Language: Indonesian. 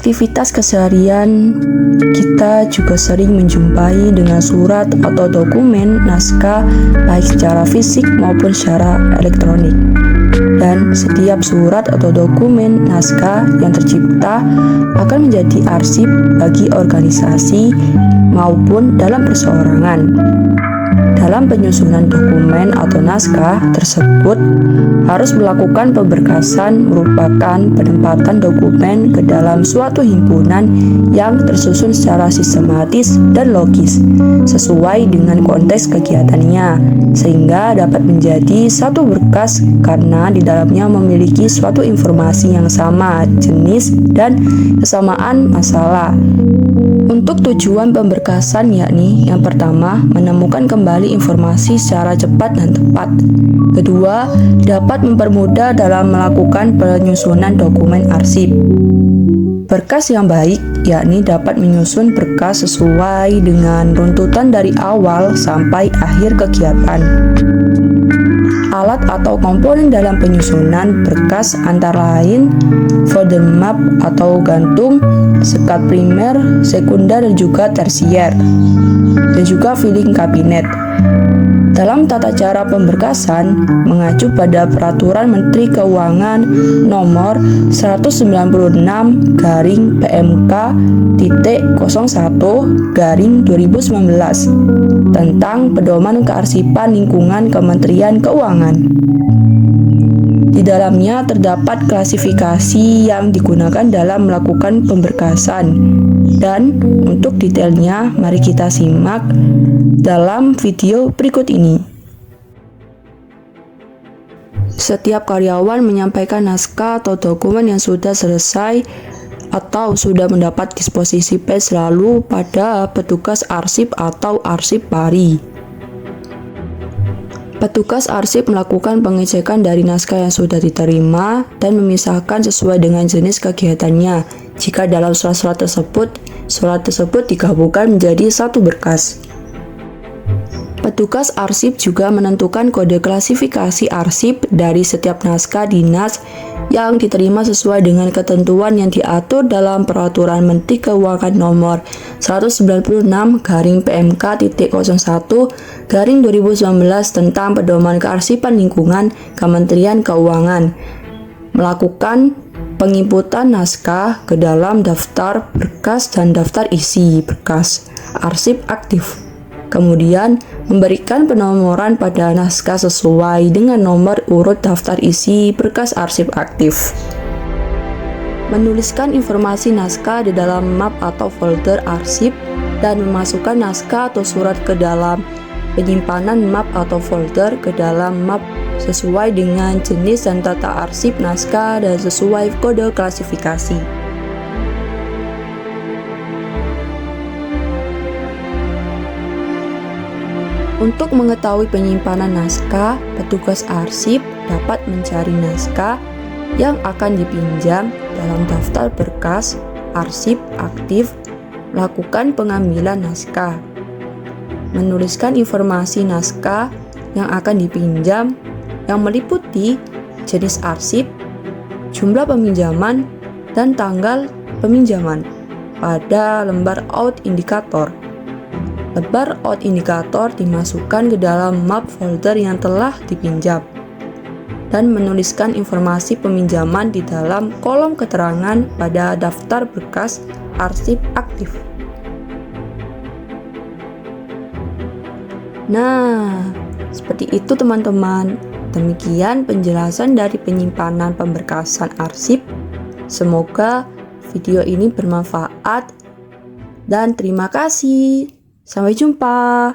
aktivitas keseharian, kita juga sering menjumpai dengan surat atau dokumen naskah baik secara fisik maupun secara elektronik. Dan setiap surat atau dokumen naskah yang tercipta akan menjadi arsip bagi organisasi maupun dalam perseorangan. Dalam penyusunan dokumen atau naskah tersebut harus melakukan pemberkasan, merupakan penempatan dokumen ke dalam suatu himpunan yang tersusun secara sistematis dan logis sesuai dengan konteks kegiatannya, sehingga dapat menjadi satu berkas karena di dalamnya memiliki suatu informasi yang sama jenis dan kesamaan masalah. Untuk tujuan pemberkasan yakni yang pertama, menemukan kembali informasi secara cepat dan tepat. Kedua, dapat mempermudah dalam melakukan penyusunan dokumen arsip. Berkas yang baik yakni dapat menyusun berkas sesuai dengan runtutan dari awal sampai akhir kegiatan. Alat atau komponen dalam penyusunan berkas antara lain folder map atau gantung, sekat primer, sekunder dan juga tersier, dan juga filing kabinet. Dalam tata cara pemberkasan mengacu pada Peraturan Menteri Keuangan Nomor 196/PMK.01/2019 tentang Pedoman Kearsipan Lingkungan Kementerian Keuangan. Di dalamnya terdapat klasifikasi yang digunakan dalam melakukan pemberkasan. Dan untuk detailnya, mari kita simak dalam video berikut ini. Setiap karyawan menyampaikan naskah atau dokumen yang sudah selesai atau sudah mendapat disposisi pers lalu pada petugas arsip atau arsip pari. Petugas arsip melakukan pengecekan dari naskah yang sudah diterima dan memisahkan sesuai dengan jenis kegiatannya. Jika dalam surat tersebut digabungkan menjadi satu berkas. Petugas arsip juga menentukan kode klasifikasi arsip dari setiap naskah dinas yang diterima sesuai dengan ketentuan yang diatur dalam Peraturan Menteri Keuangan Nomor 196/PMK.01/2019 tentang Pedoman Kearsipan Lingkungan Kementerian Keuangan. Melakukan penginputan naskah ke dalam daftar berkas dan daftar isi berkas arsip aktif. Kemudian memberikan penomoran pada naskah sesuai dengan nomor urut daftar isi berkas arsip aktif. Menuliskan informasi naskah di dalam map atau folder arsip dan memasukkan naskah atau surat ke dalam penyimpanan map atau folder ke dalam map sesuai dengan jenis dan tata arsip naskah dan sesuai kode klasifikasi. Untuk mengetahui penyimpanan naskah, petugas arsip dapat mencari naskah yang akan dipinjam dalam daftar berkas arsip aktif, melakukan pengambilan naskah, menuliskan informasi naskah yang akan dipinjam yang meliputi jenis arsip, jumlah peminjaman, dan tanggal peminjaman pada lembar out indikator. Lembar out indikator dimasukkan ke dalam map folder yang telah dipinjam dan menuliskan informasi peminjaman di dalam kolom keterangan pada daftar berkas arsip aktif. Nah, seperti itu teman-teman. Demikian penjelasan dari penyimpanan pemberkasan arsip. Semoga video ini bermanfaat dan terima kasih. Sampai jumpa.